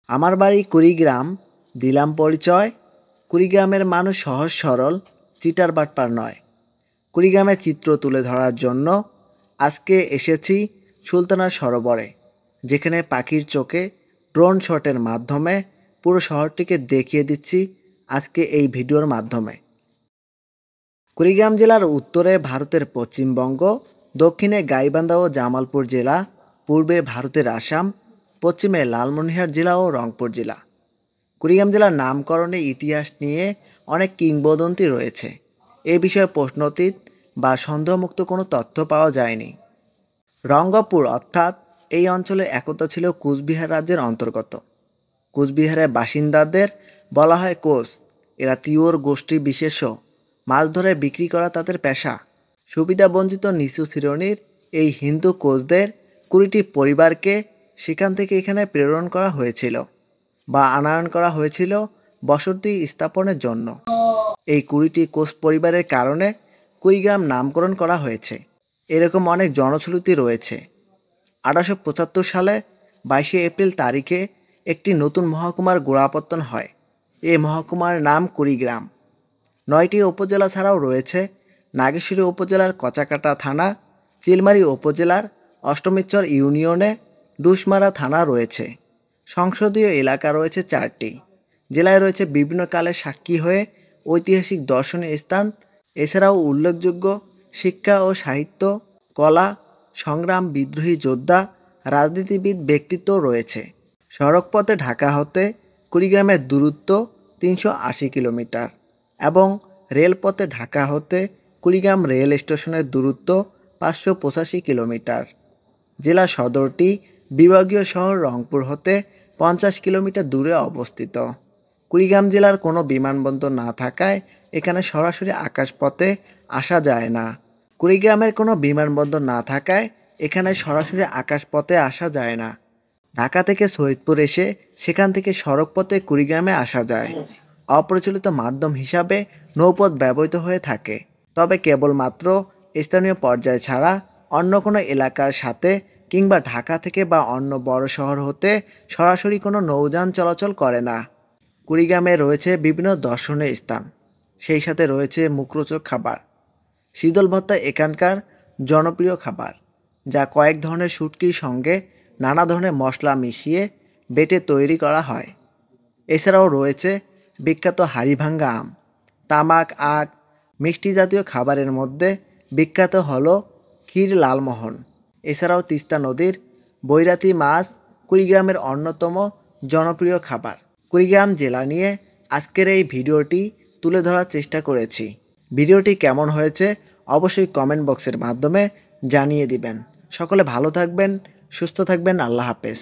আমার বাড়ি কুড়িগ্রাম, দিলাম পরিচয়। কুড়িগ্রামের মানুষ সহজ সরল, চিটার বাটপার নয়। কুড়িগ্রামের চিত্র তুলে ধরার জন্য আজকে এসেছি সুলতানার সরোবরে, যেখানে পাখির চোখে ড্রোন শটের মাধ্যমে পুরো শহরটিকে দেখিয়ে দিচ্ছি আজকে এই ভিডিওর মাধ্যমে। কুড়িগ্রাম জেলার উত্তরে ভারতের পশ্চিমবঙ্গ, দক্ষিণে গাইবান্ধা ও জামালপুর জেলা, পূর্বে ভারতের আসাম, পশ্চিমে লালমনিরহাট জেলা ও রংপুর জেলা। কুড়িগ্রাম জেলার নামকরণে ইতিহাস নিয়ে অনেক কিংবদন্তি রয়েছে। এ বিষয়ে প্রশ্নতীত বা সন্দেহমুক্ত কোনো তথ্য পাওয়া যায়নি। রঙ্গপুর অর্থাৎ এই অঞ্চলে একদা ছিল কুচবিহার রাজ্যের অন্তর্গত। কুচবিহারের বাসিন্দাদের বলা হয় কোচ। এরা তিওর গোষ্ঠী বিশেষ্য, মাছ ধরে বিক্রি করা তাদের পেশা। সুবিধাবঞ্চিত নিচু শ্রেণীর এই হিন্দু কোচদের 20টি পরিবারকে সেখান থেকে এখানে প্রেরণ করা হয়েছিল বা আনয়ন করা হয়েছিল বসতি স্থাপনের জন্য। এই 20টি কোচ পরিবারের কারণে কুড়িগ্রাম নামকরণ করা হয়েছে। এরকম অনেক জনশ্রুতি রয়েছে। 1875 সালে 22শে এপ্রিল তারিখে একটি নতুন মহকুমার গোড়াপত্তন হয়। এই মহকুমার নাম কুড়িগ্রাম। 9টি উপজেলা ছাড়াও রয়েছে নাগেশ্বরী উপজেলার কচাকাটা থানা, চিলমারী উপজেলার অষ্টমীচর ইউনিয়নে ডুসমারা থানা রয়েছে। সংসদীয় এলাকা রয়েছে 4টি। জেলায় রয়েছে বিভিন্ন কালে সাক্ষী হয়ে ঐতিহাসিক দর্শনীয় স্থান, এছাড়াও উল্লেখযোগ্য শিক্ষা ও সাহিত্য, কলা, সংগ্রাম, বিদ্রোহী যোদ্ধা, রাজনীতিবিদ ব্যক্তিত্ব রয়েছে। সড়কপথে ঢাকা হতে কুড়িগ্রামের দূরত্ব 380 কিলোমিটার এবং রেলপথে ঢাকা হতে কুড়িগ্রাম রেল স্টেশনের দূরত্ব 585 কিলোমিটার। জেলা সদরটি বিভাগীয় শহর রংপুর হতে 50 কিলোমিটার দূরে অবস্থিত। কুড়িগ্রাম জেলার কোনো বিমানবন্দর না থাকায় এখানে সরাসরি আকাশপথে আসা যায় না। কুড়িগ্রামের কোনো বিমানবন্দর না থাকায় এখানে সরাসরি আকাশপথে আসা যায় না। ঢাকা থেকে সৈয়দপুর এসে সেখান থেকে সড়কপথে কুড়িগ্রামে আসা যায়। অপ্রচলিত মাধ্যম হিসাবে নৌপথ ব্যবহৃত হয়ে থাকে, তবে কেবলমাত্র স্থানীয় পর্যায় ছাড়া অন্য কোনো এলাকার সাথে কিংবা ঢাকা থেকে বা অন্য বড় শহর হতে সরাসরি কোনো নৌযান চলাচল করে না। কুড়িগ্রামে রয়েছে বিভিন্ন দর্শনীয় স্থান, সেই সাথে রয়েছে মুখরোচক খাবার। শীতল ভর্তা এখানকার জনপ্রিয় খাবার, যা কয়েক ধরনের শুটকির সঙ্গে নানা ধরনের মশলা মিশিয়ে বেটে তৈরি করা হয়। এছাড়াও রয়েছে বিখ্যাত হাড়িভাঙ্গা আম, তামাক, আখ, মিষ্টি জাতীয় খাবারের মধ্যে বিখ্যাত হলো ক্ষীর লালমোহন। এছাড়াও তিস্তা নদীর বৈরাতি মাছ কুড়িগ্রামের অন্যতম জনপ্রিয় খাবার। কুড়িগ্রাম জেলা নিয়ে আজকের এই ভিডিওটি তুলে ধরার চেষ্টা করেছি। ভিডিওটি কেমন হয়েছে অবশ্যই কমেন্ট বক্সের মাধ্যমে জানিয়ে দিবেন। সকলে ভালো থাকবেন, সুস্থ থাকবেন। আল্লাহ হাফেজ।